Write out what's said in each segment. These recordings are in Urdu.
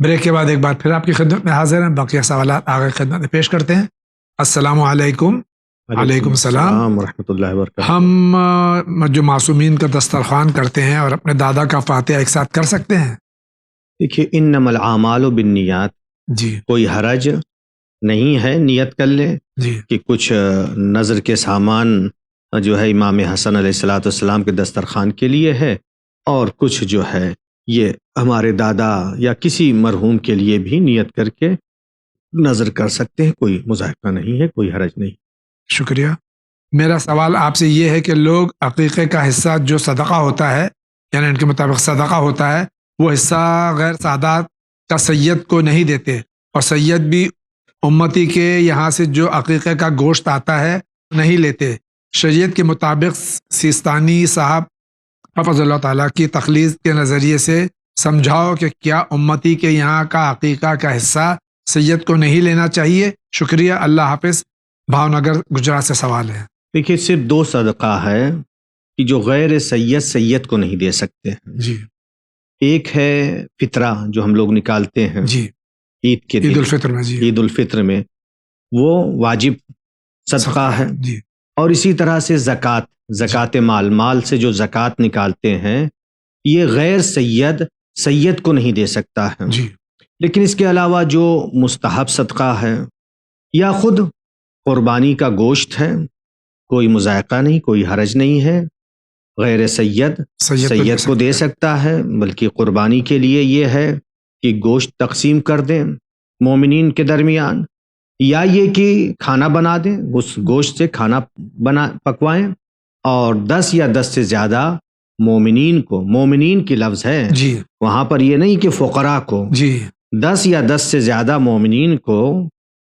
بریک کے بعد ایک بار پھر آپ کی خدمت میں حاضر ہیں، باقی سوالات آگے خدمت میں پیش کرتے ہیں۔ السلام علیکم۔ وعلیکم السلام ورحمۃ اللہ وبرکاتہ۔ ہم جو معصومین کا دسترخوان کرتے ہیں اور اپنے دادا کا فاتحہ ایک ساتھ کر سکتے ہیں؟ دیکھیے، انما الاعمال بالنیات، جی کوئی حرج نہیں ہے، نیت کر لیں جی کہ کچھ نظر کے سامان جو ہے امام حسن علیہ الصلاۃ والسلام کے دسترخوان کے لیے ہے، اور کچھ جو ہے یہ ہمارے دادا یا کسی مرحوم کے لیے بھی نیت کر کے نظر کر سکتے ہیں، کوئی مذائقہ نہیں ہے، کوئی حرج نہیں۔ شکریہ۔ میرا سوال آپ سے یہ ہے کہ لوگ عقیقے کا حصہ جو صدقہ ہوتا ہے، یعنی ان کے مطابق صدقہ ہوتا ہے، وہ حصہ غیر سادات کا سید کو نہیں دیتے، اور سید بھی امتی کے یہاں سے جو عقیقے کا گوشت آتا ہے نہیں لیتے۔ شریعت کے مطابق سیستانی صاحب حفظ اللہ تعالیٰ کی تخلیص کے نظریے سے سمجھاؤ کہ کیا امتی کے یہاں کا عقیقہ کا حصہ سید کو نہیں لینا چاہیے؟ شکریہ، اللہ حافظ۔ بھاونگر گجرات سے سوال ہے۔ دیکھیے، صرف دو صدقہ ہے کہ جو غیر سید کو نہیں دے سکتے ہیں۔ جی ایک ہے فطرہ جو ہم لوگ نکالتے ہیں جی عید کے عید دن، الفطر میں۔ جی عید الفطر میں، وہ واجب صدقہ ہے۔ جی اور اسی طرح سے زکوٰۃ مال سے جو زکوٰۃ نکالتے ہیں، یہ غیر سید کو نہیں دے سکتا ہے۔ جی لیکن اس کے علاوہ جو مستحب صدقہ ہے یا خود قربانی کا گوشت ہے، کوئی مذائقہ نہیں، کوئی حرج نہیں ہے۔ غیر سید کو دے سکتا ہے، بلکہ قربانی کے لیے یہ ہے کہ گوشت تقسیم کر دیں مومنین کے درمیان، یا یہ کہ کھانا بنا دیں، اس گوشت سے کھانا پکوائیں، اور 10 یا 10 سے زیادہ مومنین کو، مومنین کی لفظ ہے جی وہاں پر، یہ نہیں کہ فقراء کو، جی 10 یا 10 سے زیادہ مومنین کو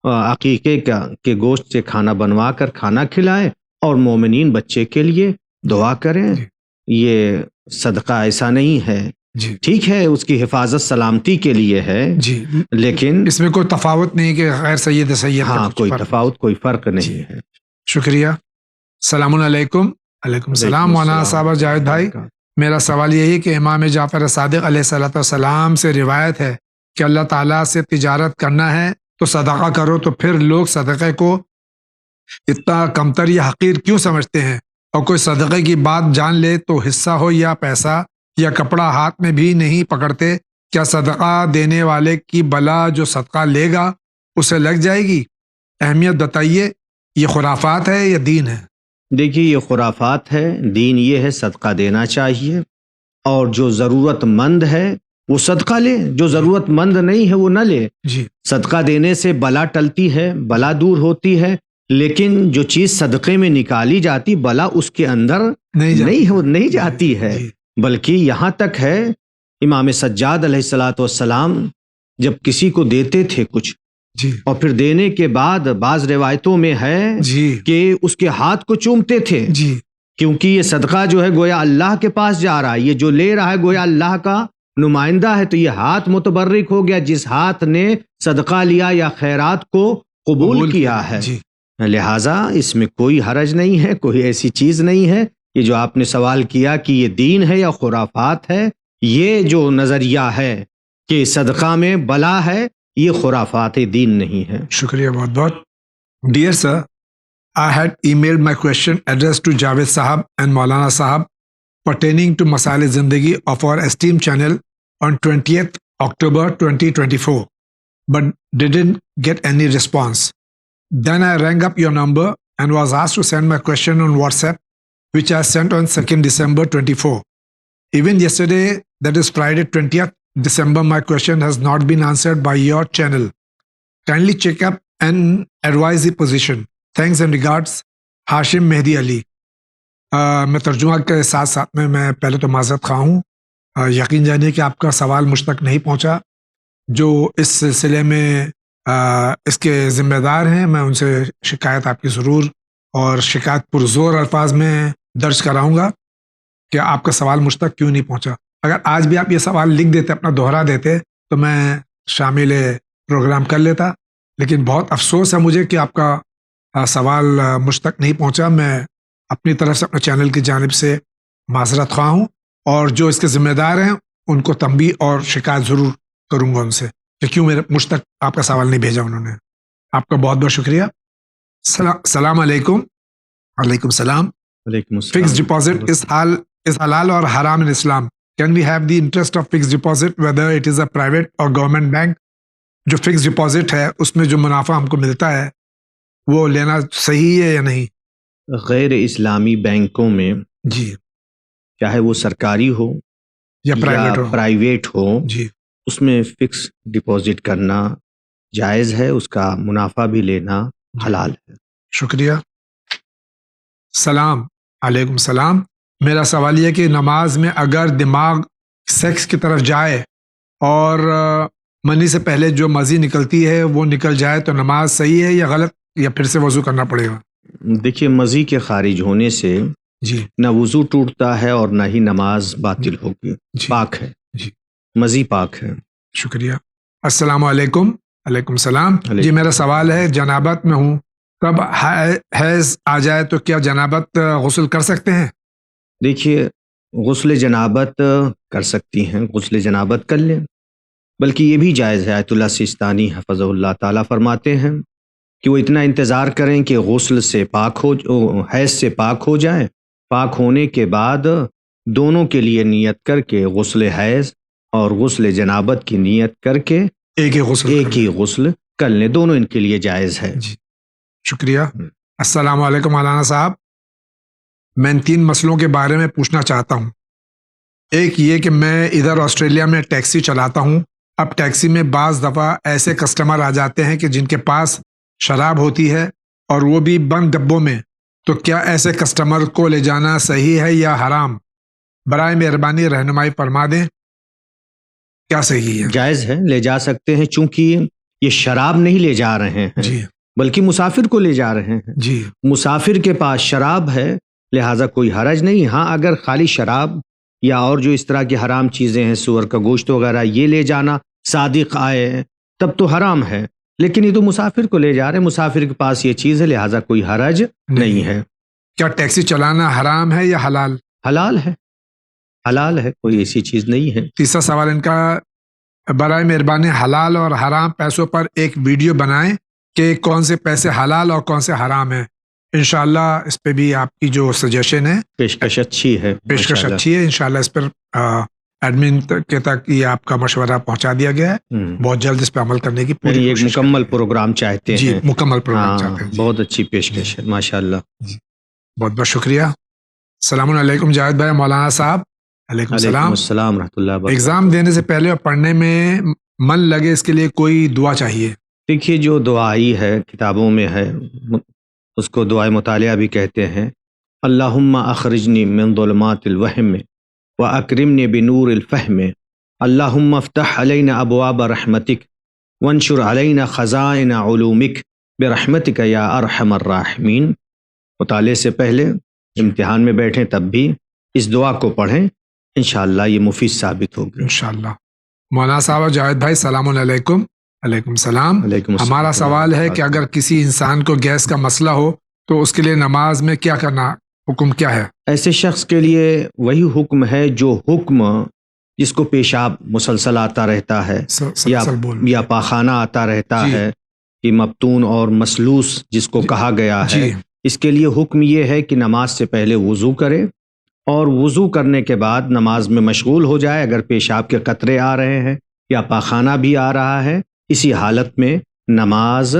عقیقے کے گوشت سے کھانا بنوا کر کھانا کھلائیں، اور مومنین بچے کے لیے دعا کریں۔ جی یہ صدقہ ایسا نہیں ہے، جی ٹھیک ہے اس کی حفاظت سلامتی کے لیے ہے، جی لیکن اس میں کوئی تفاوت نہیں کہ غیر سید ہاں کا کوئی فرق تفاوت، کوئی فرق جی۔ نہیں ہے۔ شکریہ۔ السلام علیکم۔ علیکم السلام مولانا صاحب جاوید بھائی، میرا سوال یہی کہ امام جعفر صادق علیہ الصلوۃ والسلام سے روایت ہے کہ اللہ تعالیٰ سے تجارت کرنا ہے تو صدقہ کرو، تو پھر لوگ صدقے کو اتنا کمتر یا حقیر کیوں سمجھتے ہیں؟ اور کوئی صدقے کی بات جان لے تو حصہ ہو یا پیسہ یا کپڑا ہاتھ میں بھی نہیں پکڑتے، کیا صدقہ دینے والے کی بلا جو صدقہ لے گا اسے لگ جائے گی؟ اہمیت بتائیے، یہ خرافات ہے یا دین ہے؟ دیکھیے، یہ خرافات ہے، دین یہ ہے صدقہ دینا چاہیے، اور جو ضرورت مند ہے وہ صدقہ لے، جو ضرورت مند نہیں ہے وہ نہ لے۔ جی صدقہ دینے سے بلا ٹلتی ہے، بلا دور ہوتی ہے، لیکن جو چیز صدقے میں نکالی جاتی، بلا اس کے اندر نہیں جاتی ہے۔ بلکہ یہاں تک ہے، امام سجاد علیہ الصلاۃ والسلام جب کسی کو دیتے تھے کچھ، جی اور پھر دینے کے بعد بعض روایتوں میں ہے جی کہ اس کے ہاتھ کو چومتے تھے، جی کیونکہ یہ صدقہ جو ہے گویا اللہ کے پاس جا رہا ہے، یہ جو لے رہا ہے گویا اللہ کا نمائندہ ہے، تو یہ ہاتھ متبرک ہو گیا جس ہاتھ نے صدقہ لیا یا خیرات کو قبول کیا ہے۔ جی لہٰذا اس میں کوئی حرج نہیں ہے، کوئی ایسی چیز نہیں ہے۔ یہ جو آپ نے سوال کیا کہ یہ دین ہے یا خرافات ہے، یہ جو نظریہ ہے کہ صدقہ میں بلا ہے، یہ خرافات دین نہیں ہے۔ شکریہ بہت بہت۔ Dear sir, I had emailed my question addressed to Javed Sahab and Maulana Sahab pertaining to Masail Zindagi of our esteemed channel on 20th October 2024, but didn't get any response. Then I rang up your number and was asked to send my question on WhatsApp, which I sent on 2nd December 24. Even yesterday, that is Friday 20th December, my question has not been answered by your channel. Kindly check up and advise the position. Thanks and regards, ہاشم مہدی علی۔ میں ترجمہ کے ساتھ ساتھ میں پہلے تو معذرت خواہ ہوں، یقین جانیے کہ آپ کا سوال مجھ تک نہیں پہنچا۔ جو اس سلسلے میں اس کے ذمہ دار ہیں، میں ان سے شکایت آپ کی ضرور اور شکایت پرزور الفاظ میں درج کراؤں گا کہ آپ کا سوال مجھ تک کیوں نہیں پہنچا۔ اگر آج بھی آپ یہ سوال لکھ دیتے، اپنا دوہرا دیتے، تو میں شامل پروگرام کر لیتا، لیکن بہت افسوس ہے مجھے کہ آپ کا سوال مجھ تک نہیں پہنچا۔ میں اپنی طرف سے اپنے چینل کی جانب سے معذرت خواہ ہوں، اور جو اس کے ذمہ دار ہیں ان کو تنبیہ اور شکایت ضرور کروں گا ان سے۔ کہ کیوں مجھ تک آپ کا سوال نہیں بھیجا انہوں نے. آپ کا بہت بہت شکریہ. السلام علیکم. وعلیکم السلام. وعلیکم السلام. Fixed deposit is halal or haram in Islam? Can we have the interest of fixed deposit whether it is a private or government bank? جو فکس ڈپازٹ ہے اس میں جو منافع ہم کو ملتا ہے وہ لینا صحیح ہے یا نہیں؟ غیر اسلامی بینکوں میں جی چاہے وہ سرکاری ہو یا پرائیویٹ ہو جی اس میں فکس ڈپازٹ کرنا جائز ہے، اس کا منافع بھی لینا حلال ہے. شکریہ. سلام علیکم. السلام. میرا سوال یہ کہ نماز میں اگر دماغ سیکس کی طرف جائے اور منی سے پہلے جو مزی نکلتی ہے وہ نکل جائے تو نماز صحیح ہے یا غلط، یا پھر سے وضو کرنا پڑے گا؟ دیکھیے، مزی کے خارج ہونے سے جی نہ وضو ٹوٹتا ہے اور نہ ہی نماز باطل ہوگی. پاک ہے. جی مزی پاک ہے. شکریہ. السلام علیکم. علیکم السلام. جی میرا سوال ہے جنابت میں ہوں، تب حیض آ جائے تو کیا جنابت غسل کر سکتے ہیں؟ دیکھیے، غسل جنابت کر سکتی ہیں، غسل جنابت کر لیں. بلکہ یہ بھی جائز ہے، آیت اللہ سیستانی حفظہ اللہ تعالیٰ فرماتے ہیں کہ وہ اتنا انتظار کریں کہ غسل سے حیض سے پاک ہو جائیں. پاک ہونے کے بعد دونوں کے لیے نیت کر کے غسل حیض اور غسل جنابت کی نیت کر کے ایک ہی غسل کر لیں. دونوں ان کے لیے جائز ہے. جی شکریہ. السلام علیکم مولانا صاحب. میں ان 3 مسئلوں کے بارے میں پوچھنا چاہتا ہوں. ایک یہ کہ میں ادھر آسٹریلیا میں ٹیکسی چلاتا ہوں. اب ٹیکسی میں بعض دفعہ ایسے کسٹمر آ جاتے ہیں کہ جن کے پاس شراب ہوتی ہے اور وہ بھی بند ڈبوں میں، تو کیا ایسے کسٹمر کو لے جانا صحیح ہے یا حرام؟ برائے مہربانی رہنمائی فرما دیں. کیا صحیح ہے؟ جائز ہے، لے جا سکتے ہیں، چونکہ یہ شراب نہیں لے جا رہے ہیں جی بلکہ مسافر کو لے جا رہے ہیں. جی مسافر کے پاس شراب ہے، لہٰذا کوئی حرج نہیں. ہاں اگر خالی شراب یا اور جو اس طرح کی حرام چیزیں ہیں، سور کا گوشت وغیرہ، یہ لے جانا صادق آئے تب تو حرام ہے. لیکن یہ تو مسافر کو لے جا رہے ہیں، مسافر کے پاس یہ چیز ہے، لہٰذا کوئی حرج نہیں ہے. کیا ٹیکسی چلانا حرام ہے یا حلال؟ حلال ہے، حلال ہے، کوئی ایسی چیز نہیں ہے. تیسرا سوال ان کا، برائے مہربانی حلال اور حرام پیسوں پر ایک ویڈیو بنائیں کہ کون سے پیسے حلال اور کون سے حرام ہیں. انشاءاللہ اس پہ بھی آپ کی جو سجیشن ہے، پیشکش اچھی ہے، پیشکش اچھی ہے. انشاءاللہ اس پر ایڈمن کے تک یہ آپ کا مشورہ پہنچا دیا گیا ہے. بہت جلد اس پہ عمل کرنے کی پوری ایک مکمل پروگرام چاہتے ہیں. جی مکمل پروگرام چاہتے ہیں. بہت اچھی پیشکش ہے، ماشاءاللہ. بہت بہت شکریہ. السلام علیکم جاوید بھائی. مولانا صاحب. علیکم السلام. السلام رحمۃ اللہ وبرکاتہ. ایگزام دینے سے پہلے اور پڑھنے میں من لگے اس کے لیے کوئی دعا چاہیے؟ دیکھیے، جو دعائی ہے کتابوں میں ہے، اس کو دعائے مطالعہ بھی کہتے ہیں. اللہم اخرجنی من ظلمات الوہم واکرمنی بنور الفہم، اللہم افتح علینا ابواب رحمتک وانشر علینا خزائن علومک برحمتک یا ارحم الراحمین. مطالعے سے پہلے امتحان میں بیٹھیں تب بھی اس دعا کو پڑھیں، انشاءاللہ یہ مفید ثابت ہوگی. انشاءاللہ. مولانا صاحب جاوید بھائی السلام علیکم. علیکم السلام. ہمارا سوال ہے کہ اگر کسی انسان کو گیس کا مسئلہ ہو تو اس کے لیے نماز میں کیا کرنا، حکم کیا ہے؟ ایسے شخص کے لیے وہی حکم ہے جو حکم جس کو پیشاب مسلسل آتا رہتا ہے یا پاخانہ آتا رہتا ہے، کہ مبتون اور مسلوس جس کو کہا گیا ہے، اس کے لیے حکم یہ ہے کہ نماز سے پہلے وضو کرے اور وضو کرنے کے بعد نماز میں مشغول ہو جائے. اگر پیشاب کے قطرے آ رہے ہیں یا پاخانہ بھی آ رہا ہے، اسی حالت میں نماز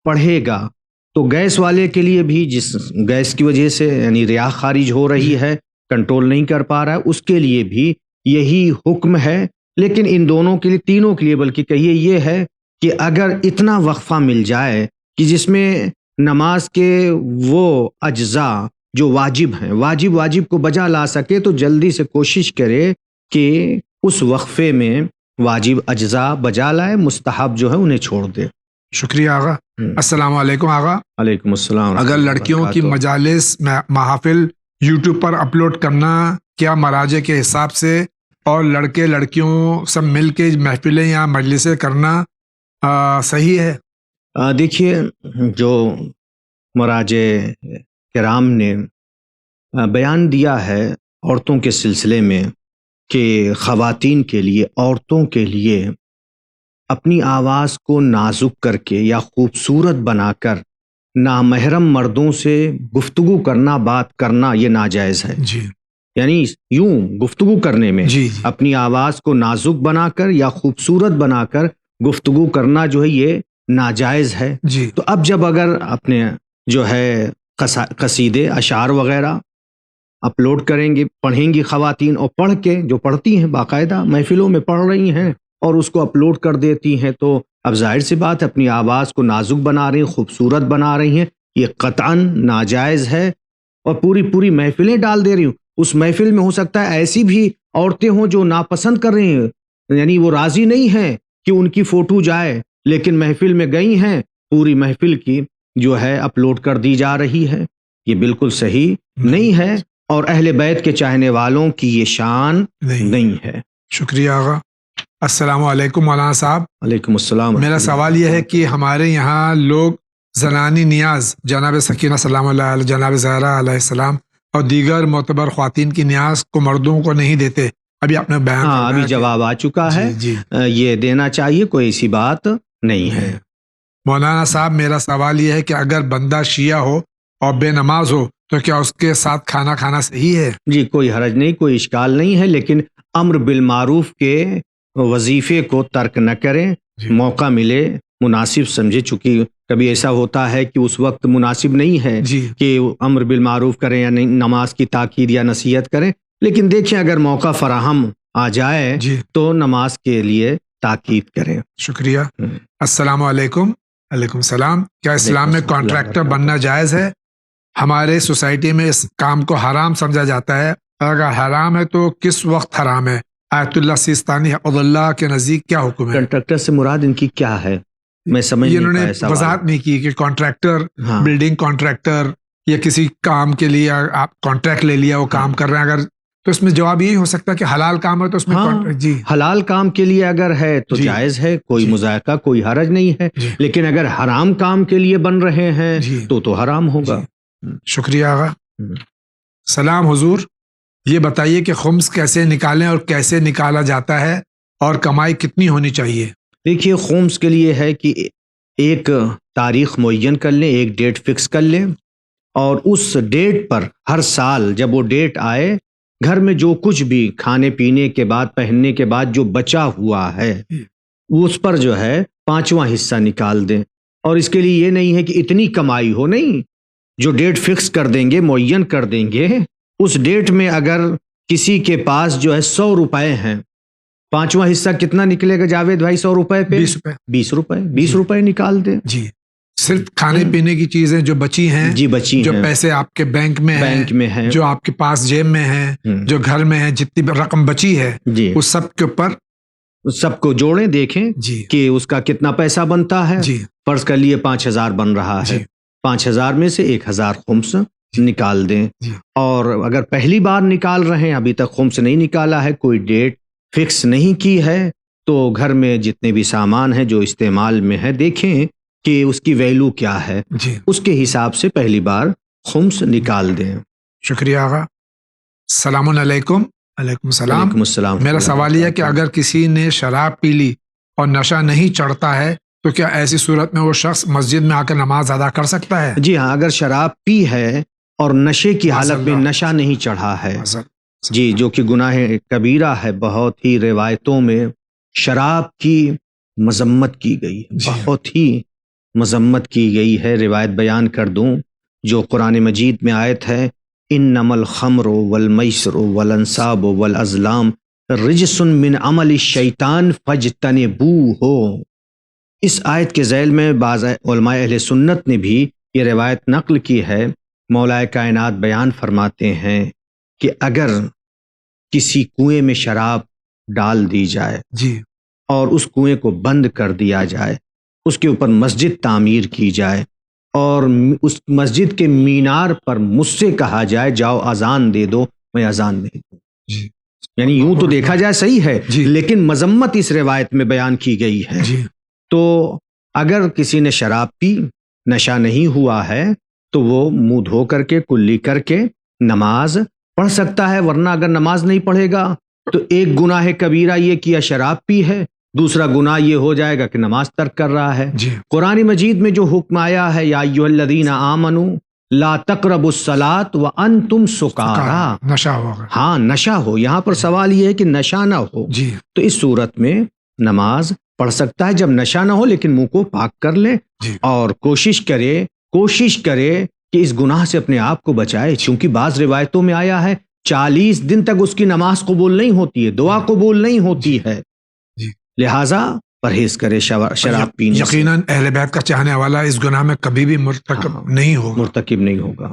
پڑھے گا. تو گیس والے کے لیے بھی، جس گیس کی وجہ سے یعنی ریاح خارج ہو رہی ہے، کنٹرول نہیں کر پا رہا ہے، اس کے لیے بھی یہی حکم ہے. لیکن ان دونوں کے لیے، تینوں کے لیے بلکہ کہیے، یہ ہے کہ اگر اتنا وقفہ مل جائے کہ جس میں نماز کے وہ اجزاء جو واجب ہیں، واجب کو بجا لا سکے، تو جلدی سے کوشش کرے کہ اس وقفے میں واجب اجزاء بجا لائے، مستحب جو ہے انہیں چھوڑ دے. شکریہ آغا. السلام علیکم آغا. علیکم السلام. اگر لڑکیوں کی مجالس محافل یوٹیوب پر اپلوڈ کرنا کیا مراجع کے حساب سے، اور لڑکے لڑکیوں سب مل کے محفلیں یا مجلسیں کرنا صحیح ہے؟ دیکھیے، جو مراجع کرام نے بیان دیا ہے عورتوں کے سلسلے میں کہ خواتین کے لیے، عورتوں کے لیے اپنی آواز کو نازک کر کے یا خوبصورت بنا کر نامحرم مردوں سے گفتگو کرنا، بات کرنا، یہ ناجائز ہے. جی یعنی یوں گفتگو کرنے میں جی اپنی آواز کو نازک بنا کر یا خوبصورت بنا کر گفتگو کرنا جو ہے یہ ناجائز ہے. جی تو اب جب اگر اپنے جو ہے قصیدے، اشعار وغیرہ اپلوڈ کریں گے، پڑھیں گی خواتین، اور پڑھ کے جو پڑھتی ہیں باقاعدہ محفلوں میں پڑھ رہی ہیں اور اس کو اپلوڈ کر دیتی ہیں، تو اب ظاہر سی بات ہے اپنی آواز کو نازک بنا رہی ہیں، خوبصورت بنا رہی ہیں، یہ قطعاً ناجائز ہے. اور پوری محفلیں ڈال دے رہی ہوں. اس محفل میں ہو سکتا ہے ایسی بھی عورتیں ہوں جو ناپسند کر رہی ہیں، یعنی وہ راضی نہیں ہیں کہ ان کی فوٹو جائے، لیکن محفل میں گئی ہیں، پوری محفل کی جو ہے اپلوڈ کر دی جا رہی ہے. یہ بالکل صحیح نہیں ہے اور اہل بیت کے چاہنے والوں کی یہ شان نہیں ہے. شکریہ آغا. السلام علیکم مولانا صاحب. علیکم السلام. میرا سوال یہ ہے کہ ہمارے یہاں لوگ زنانی نیاز جناب سکینہ سلام اللہ علیہ، جناب زہرا علیہ السلام اور دیگر معتبر خواتین کی نیاز کو مردوں کو نہیں دیتے. ابھی آپ نے بیان ہاں ابھی جواب آ چکا ہے. جی یہ دینا چاہیے، کوئی ایسی بات نہیں ہے. مولانا صاحب میرا سوال یہ ہے کہ اگر بندہ شیعہ ہو اور بے نماز ہو تو کیا اس کے ساتھ کھانا کھانا صحیح ہے؟ جی کوئی حرج نہیں، کوئی اشکال نہیں ہے، لیکن امر بالمعروف کے وظیفے کو ترک نہ کریں. موقع ملے، مناسب سمجھے، چونکہ کبھی ایسا ہوتا ہے کہ اس وقت مناسب نہیں ہے کہ امر بالمعروف کریں یا نماز کی تاکید یا نصیحت کریں، لیکن دیکھیں اگر موقع فراہم آ جائے تو نماز کے لیے تاکید کریں. شکریہ. السلام علیکم. علیکم السلام. کیا اسلام میں کانٹریکٹر بننا جائز ہے؟ ہمارے سوسائٹی میں اس کام کو حرام سمجھا جاتا ہے. اگر حرام ہے تو کس وقت حرام ہے؟ آیت اللہ سیستانی حفظ اللہ کے نزدیک کیا حکم ہے؟ کانٹریکٹر سے مراد ان کی کیا ہے؟ میں سمجھ نہیں پایا سوال. وضاحت نہیں کی کہ کانٹریکٹر، بلڈنگ کانٹریکٹر یا کسی کام کے لیے آپ کانٹریکٹ لے لیا، وہ کام کر رہے ہیں، اگر تو اس میں جواب یہی ہو سکتا ہے کہ حلال کام ہے تو اس میں حلال کام کے لیے اگر ہے تو جائز ہے، کوئی مذائقہ، کوئی حرج نہیں ہے. لیکن اگر حرام کام کے لیے بن رہے ہیں تو حرام ہوگا. شکریہ آغا. سلام حضور، یہ بتائیے کہ خمس کیسے نکالیں اور کیسے نکالا جاتا ہے اور کمائی کتنی ہونی چاہیے؟ دیکھیے خمس کے لیے ہے کہ ایک تاریخ معین کر لیں، ایک ڈیٹ فکس کر لیں، اور اس ڈیٹ پر ہر سال جب وہ ڈیٹ آئے، گھر میں جو کچھ بھی کھانے پینے کے بعد، پہننے کے بعد جو بچا ہوا ہے اس پر جو ہے 5واں حصہ نکال دیں. اور اس کے لیے یہ نہیں ہے کہ اتنی کمائی ہو، نہیں، جو ڈیٹ فکس کر دیں گے، معین کر دیں گے، اس ڈیٹ میں اگر کسی کے پاس جو ہے 100 روپے ہیں، 5واں حصہ کتنا نکلے گا جاوید بھائی؟ 100 روپے پہ 20 روپے، 20 روپے نکال دیں. صرف کھانے پینے کی چیزیں جو بچی ہیں، بچی جو پیسے آپ کے بینک میں ہیں، جو آپ کے پاس جیب میں ہیں، جو گھر میں ہے، جتنی رقم بچی ہے اس سب کے اوپر سب کو جوڑیں، دیکھیں کہ اس کا کتنا پیسہ بنتا ہے. فرض کر لیے 5000 بن رہا ہے، 5000 میں سے 1000 خمس نکال دیں. اور اگر پہلی بار نکال رہے ہیں، ابھی تک خمس نہیں نکالا ہے، کوئی ڈیٹ فکس نہیں کی ہے، تو گھر میں جتنے بھی سامان ہیں جو استعمال میں ہے، دیکھیں کہ اس کی ویلیو کیا ہے، اس کے حساب سے پہلی بار خمس نکال دیں. شکریہ آغا. السلام علیکم. علیکم السلام. وعلیکم السلام. میرا سوال یہ ہے کہ اگر کسی نے شراب پی لی اور نشہ نہیں چڑھتا ہے تو کیا ایسی صورت میں وہ شخص مسجد میں آ کر نماز ادا کر سکتا ہے؟ جی ہاں، اگر شراب پی ہے اور نشے کی حالت میں نشہ نہیں چڑھا ہے، جو کہ گناہ کبیرہ ہے. بہت ہی روایتوں میں شراب کی مذمت کی گئی، بہت ہی مذمت کی گئی ہے. روایت بیان کر دوں جو قرآن مجید میں آیت ہے، انما الخمر والمیسر والانصاب والازلام رجس من عمل الشیطان فاجتنبوہ. اس آیت کے ذیل میں بعض علماء اہل سنت نے بھی یہ روایت نقل کی ہے. مولا کائنات بیان فرماتے ہیں کہ اگر کسی کنویں میں شراب ڈال دی جائے اور اس کنویں کو بند کر دیا جائے، اس کے اوپر مسجد تعمیر کی جائے اور اس مسجد کے مینار پر مجھ سے کہا جائے جاؤ اذان دے دو، میں اذان نہیں دوں. یعنی یوں تو دیکھا جائے صحیح ہے، لیکن مذمت اس روایت میں بیان کی گئی ہے. تو اگر کسی نے شراب پی، نشہ نہیں ہوا ہے، تو وہ منہ دھو کر کے، کلی کر کے نماز پڑھ سکتا ہے. ورنہ اگر نماز نہیں پڑھے گا تو ایک گناہ کبیرہ یہ کیا، شراب پی ہے، دوسرا گناہ یہ ہو جائے گا کہ نماز ترک کر رہا ہے. جی قرآن مجید میں جو حکم آیا ہے یا ایھا الذین آمنوا لا تقربوا الصلاۃ وانتم سکارا، نشہ ہوگا. ہاں نشہ ہو. یہاں پر سوال یہ ہے کہ نشہ نہ ہو. جی تو اس صورت میں نماز پڑھ سکتا ہے جب نشہ نہ ہو، لیکن منہ کو پاک کر لے جی اور کوشش کرے کہ اس گناہ سے اپنے آپ کو بچائے. چونکہ بعض روایتوں میں آیا ہے 40 دن تک اس کی نماز قبول نہیں ہوتی ہے، دعا قبول نہیں ہوتی ہے. جی لہٰذا پرہیز کرے شراب پینے سے. یقیناً اہل بیت کا چاہنے والا اس گناہ میں کبھی بھی مرتکب نہیں ہوگا. مرتکب نہیں ہوگا.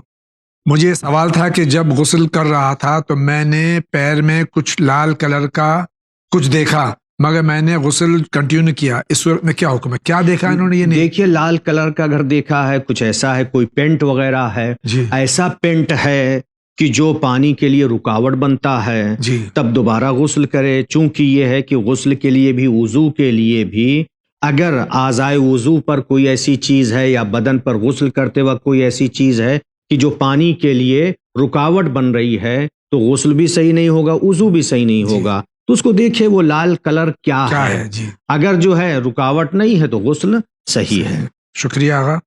مجھے یہ سوال تھا کہ جب غسل کر رہا تھا تو میں نے پیر میں کچھ لال کلر کا کچھ دیکھا، مگر میں نے غسل کنٹینیو کیا. اس صورت میں کیا حکم ہے؟ کیا دیکھا انہوں نے؟ یہ نہیں دیکھیے لال کلر کا اگر دیکھا ہے، کچھ ایسا ہے، کوئی پینٹ وغیرہ ہے، جی ایسا پینٹ ہے کہ جو پانی کے لیے رکاوٹ بنتا ہے، جی تب دوبارہ غسل کرے. چونکہ یہ ہے کہ غسل کے لیے بھی، وضو کے لیے بھی، اگر اعضائے وضو پر کوئی ایسی چیز ہے یا بدن پر غسل کرتے وقت کوئی ایسی چیز ہے کہ جو پانی کے لیے رکاوٹ بن رہی ہے، تو غسل بھی صحیح نہیں ہوگا، وضو بھی صحیح نہیں ہوگا. تو اس کو دیکھے وہ لال کلر کیا ہے. جی اگر جو ہے رکاوٹ نہیں ہے تو غسل صحیح ہے. شکریہ آغا.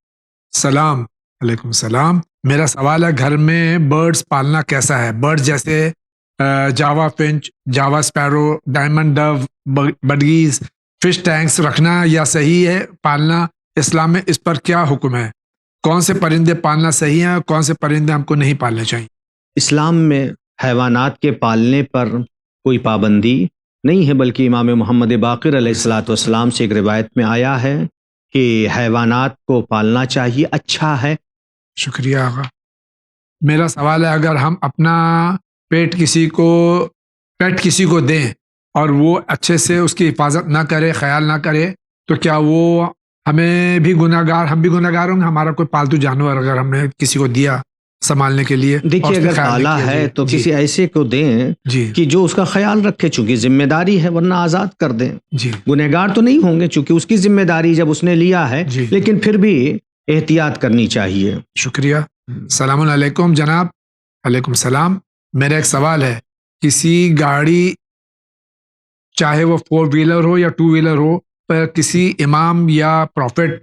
سلام علیکم. السلام. میرا سوال ہے گھر میں برڈز پالنا کیسا ہے؟ برڈز جیسے Java finch, Java sparrow, diamond dove, budgies, fish tanks رکھنا یا صحیح ہے پالنا؟ اسلام میں اس پر کیا حکم ہے؟ کون سے پرندے پالنا صحیح ہیں اور کون سے پرندے ہم کو نہیں پالنے چاہیے؟ اسلام میں حیوانات کے پالنے پر کوئی پابندی نہیں ہے، بلکہ امام محمد باقر علیہ الصلاۃ والسلام سے ایک روایت میں آیا ہے کہ حیوانات کو پالنا چاہیے، اچھا ہے. شکریہ آغا. میرا سوال ہے اگر ہم اپنا پیٹ کسی کو دیں اور وہ اچھے سے اس کی حفاظت نہ کرے، خیال نہ کرے، تو کیا وہ ہم بھی گناہ گار ہوں گے؟ ہمارا کوئی پالتو جانور اگر ہم نے کسی کو دیا سنبھالنے کے لیے، دیکھیے اگر پالا ہے تو کسی ایسے کو دیں کہ جو اس کا خیال رکھے، چونکہ ذمہ داری ہے، ورنہ آزاد کر دیں. گنہگار تو نہیں ہوں گے چونکہ اس کی ذمہ داری جب اس نے لیا ہے، لیکن پھر بھی احتیاط کرنی چاہیے. شکریہ. السلام علیکم جناب. علیکم السلام. میرا ایک سوال ہے، کسی گاڑی چاہے وہ 4 ویلر ہو یا 2 ویلر ہو پر کسی امام یا پروفٹ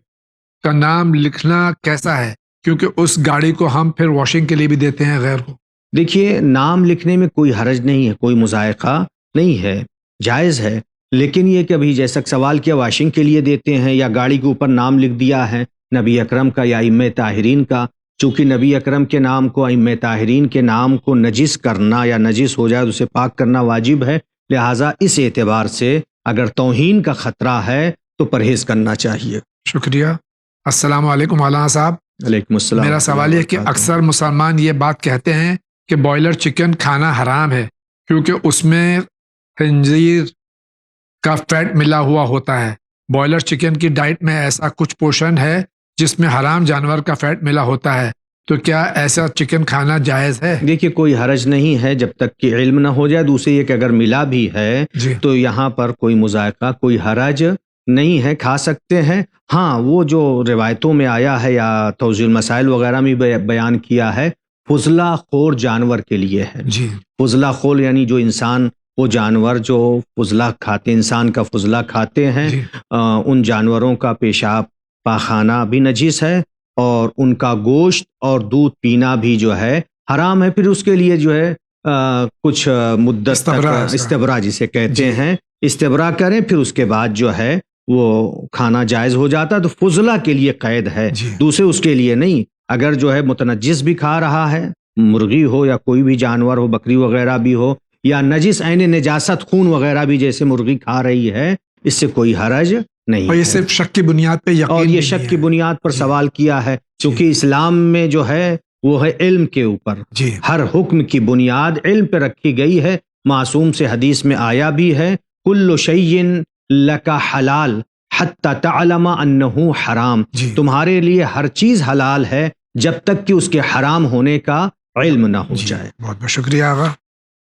کا نام لکھنا کیسا ہے؟ کیونکہ اس گاڑی کو ہم پھر واشنگ کے لیے بھی دیتے ہیں غیر کو. دیکھیے نام لکھنے میں کوئی حرج نہیں ہے، کوئی مضائقہ نہیں ہے، جائز ہے. لیکن یہ کہ ابھی جیسا سوال کیا واشنگ کے لیے دیتے ہیں یا گاڑی کے اوپر نام لکھ دیا ہے نبی اکرم کا یا ائمہ طاہرین کا، چونکہ نبی اکرم کے نام کو، ائمہ طاہرین کے نام کو نجس کرنا یا نجس ہو جائے تو اسے پاک کرنا واجب ہے. لہٰذا اس اعتبار سے اگر توہین کا خطرہ ہے تو پرہیز کرنا چاہیے. شکریہ. السلام علیکم مولانا صاحب. علیکم السلام. میرا سوال یہ کہ اکثر مسلمان یہ بات کہتے ہیں کہ بوائلر چکن کھانا حرام ہے کیونکہ اس میں خنزیر کا فیٹ ملا ہوا ہوتا ہے. بوائلر چکن کی ڈائٹ میں ایسا کچھ پورشن ہے جس میں حرام جانور کا فیٹ ملا ہوتا ہے، تو کیا ایسا چکن کھانا جائز ہے؟ دیکھیے کوئی حرج نہیں ہے جب تک کہ علم نہ ہو جائے. دوسرے یہ کہ اگر ملا بھی ہے تو یہاں پر کوئی مذائقہ، کوئی حرج نہیں ہے، کھا سکتے ہیں. ہاں وہ جو روایتوں میں آیا ہے یا توضیح المسائل وغیرہ میں بیان کیا ہے، فضلہ خور جانور کے لیے ہے. فضلہ خور یعنی جو انسان، وہ جانور جو فضلہ کھاتے، انسان کا فضلہ کھاتے ہیں، ان جانوروں کا پیشاب پاخانہ بھی نجس ہے اور ان کا گوشت اور دودھ پینا بھی جو ہے حرام ہے. پھر اس کے لیے جو ہے کچھ مدت تک استبرا جسے کہتے ہیں، استبرا کریں، پھر اس کے بعد جو ہے وہ کھانا جائز ہو جاتا ہے. تو فضلہ کے لیے قید ہے، دوسرے اس کے لیے نہیں. اگر جو ہے متنجس بھی کھا رہا ہے، مرغی ہو یا کوئی بھی جانور ہو، بکری وغیرہ بھی ہو، یا نجس عین نجاست خون وغیرہ بھی جیسے مرغی کھا رہی ہے، اس سے کوئی حرج نہیں. اور یہ صرف شک کی بنیاد پہ یقین، اور یہ شک کی بنیاد پر سوال کیا ہے، کیونکہ اسلام میں جو ہے وہ ہے علم کے اوپر. ہر حکم کی بنیاد علم پہ رکھی گئی ہے. معصوم سے حدیث میں آیا بھی ہے، کل شیء لک حلال حتی تعلم انہ حرام. تمہارے لیے ہر چیز حلال ہے جب تک کہ اس کے حرام ہونے کا علم نہ ہو جائے. بہت بہت شکریہ آغا.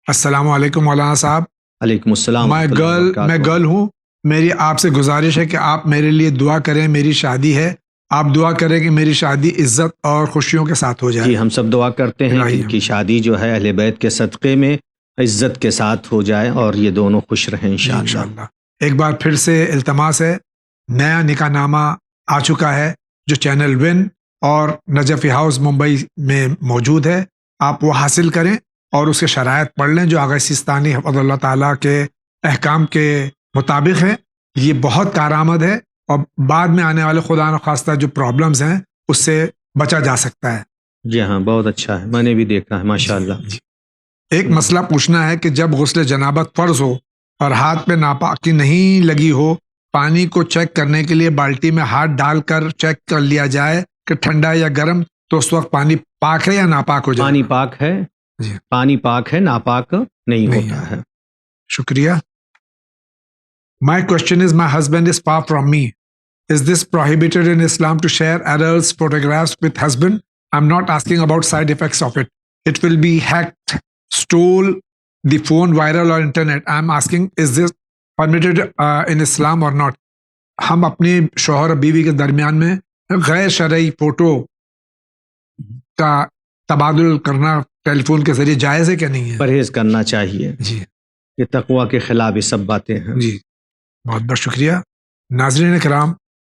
السلام علیکم مولانا صاحب. علیکم السلام. میں گرل ہوں. میری آپ سے گزارش ہے کہ آپ میرے لیے دعا کریں. میری شادی ہے، آپ دعا کریں کہ میری شادی عزت اور خوشیوں کے ساتھ ہو جائے. جی ہم سب دعا کرتے ہیں کہ ان کی شادی جو ہے اہل بیت کے صدقے میں عزت کے ساتھ ہو جائے اور یہ دونوں خوش رہیں انشاءاللہ. ایک بار پھر سے التماس ہے، نیا نکاح نامہ آ چکا ہے جو چینل ون اور نجفی ہاؤس ممبئی میں موجود ہے، آپ وہ حاصل کریں اور اس کے شرائط پڑھ لیں جو آغا سیستانی حفظ اللہ تعالیٰ کے احکام کے مطابق ہے۔ یہ بہت کارآمد ہے اور بعد میں آنے والے خدا نخواستہ جو پرابلمز ہیں اس سے بچا جا سکتا ہے۔ جی ہاں، بہت اچھا ہے، میں نے بھی دیکھا ہے، ماشاءاللہ۔ جی۔ ایک مسئلہ پوچھنا ہے کہ جب غسل جنابت فرض ہو اور ہاتھ پہ ناپاکی نہیں لگی ہو، پانی کو چیک کرنے کے لیے بالٹی میں ہاتھ ڈال کر چیک کر لیا جائے کہ ٹھنڈا یا گرم، تو اس وقت پانی پاک ہے یا ناپاک ہو جائے؟ پانی پاک ہے، جی، پانی پاک ہے، ناپاک نہیں ہوتا ہے۔ شکریہ۔ My question is, my husband is far from me. Is this prohibited in Islam to share adults' photographs with husband? I'm not asking about side effects of it. It will be hacked, stole the phone viral or internet. I'm asking, is this permitted in Islam or not? ہم اپنے شوہر اور بیوی کے درمیان میں غیر شرعی فوٹو کا تبادل کرنا ٹیلی فون کے ذریعے جائز ہے کہ نہیں ہے؟ پرہیز کرنا چاہیے، جی یہ تقوی کے خلاف یہ سب باتیں ہیں۔ جی، بہت بہت شکریہ۔ ناظرین کرام،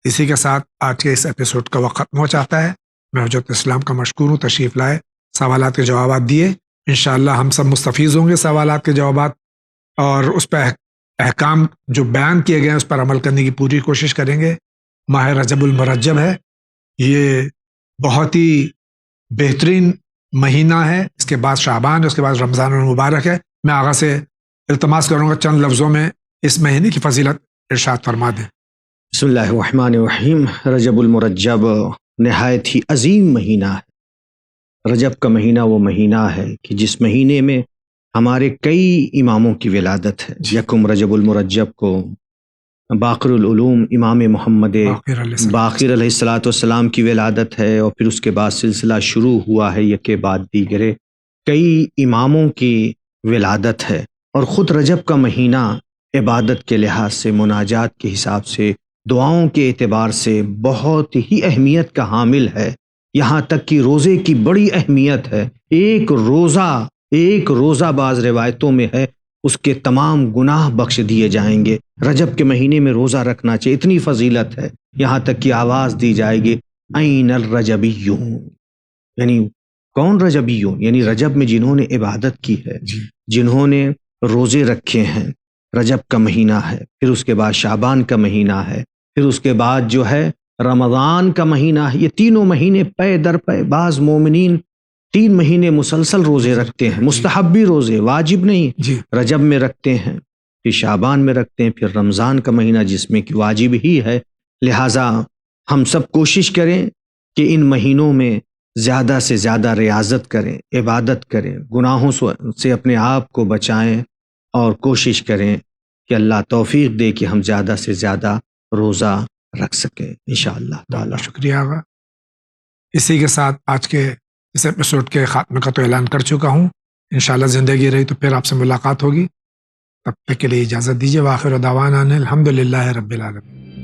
اسی کے ساتھ آج کے اس ایپیسوڈ کا وقت ختم ہو جاتا ہے۔ میں حجت اسلام کا مشکور ہوں، تشریف لائے، سوالات کے جوابات دیے۔ انشاءاللہ ہم سب مستفیض ہوں گے سوالات کے جوابات، اور اس پہ احکام جو بیان کیے گئے ہیں اس پر عمل کرنے کی پوری کوشش کریں گے۔ ماہ رجب المرجب ہے، یہ بہت ہی بہترین مہینہ ہے، اس کے بعد شعبان ہے، اس کے بعد رمضان المبارک ہے۔ میں آغا سے التماس کروں گا چند لفظوں میں اس مہینے کی فضیلت ارشاد فرما دیں۔ بسم اللہ الرحمن الرحیم۔ رجب المرجب نہایت ہی عظیم مہینہ ہے۔ رجب کا مہینہ وہ مہینہ ہے کہ جس مہینے میں ہمارے کئی اماموں کی ولادت ہے۔ یکم رجب المرجب کو باقر العلوم امام محمد باقر علیہ الصلاۃ والسلام کی ولادت ہے، اور پھر اس کے بعد سلسلہ شروع ہوا ہے یکے بعد دیگرے کئی اماموں کی ولادت ہے۔ اور خود رجب کا مہینہ عبادت کے لحاظ سے، مناجات کے حساب سے، دعاؤں کے اعتبار سے بہت ہی اہمیت کا حامل ہے، یہاں تک کہ روزے کی بڑی اہمیت ہے۔ ایک روزہ بعض روایتوں میں ہے اس کے تمام گناہ بخش دیے جائیں گے۔ رجب کے مہینے میں روزہ رکھنا چاہیے، اتنی فضیلت ہے، یہاں تک کہ آواز دی جائے گی این الرجبیون، یعنی کون رجبیون؟ یعنی رجب میں جنہوں نے عبادت کی ہے، جنہوں نے روزے رکھے ہیں۔ رجب کا مہینہ ہے، پھر اس کے بعد شعبان کا مہینہ ہے، پھر اس کے بعد جو ہے رمضان کا مہینہ ہے۔ یہ تینوں مہینے پے در پے، بعض مومنین 3 مہینے مسلسل روزے رکھتے ہیں، مستحبی روزے، واجب نہیں، رجب میں رکھتے ہیں، پھر شعبان میں رکھتے ہیں، پھر رمضان کا مہینہ جس میں کہ واجب ہی ہے۔ لہٰذا ہم سب کوشش کریں کہ ان مہینوں میں زیادہ سے زیادہ ریاضت کریں، عبادت کریں، گناہوں سے اپنے آپ کو بچائیں، اور کوشش کریں کہ اللہ توفیق دے کہ ہم زیادہ سے زیادہ روزہ رکھ سکیں انشاءاللہ تعالی۔ شکریہ آغا۔ اسی کے ساتھ آج کے اس ایپیسوڈ کے خاتمے کا تو اعلان کر چکا ہوں، انشاءاللہ زندگی رہی تو پھر آپ سے ملاقات ہوگی، تب تک کے لیے اجازت دیجیے۔ وآخر دعوانا ان الحمدللہ رب العالمین۔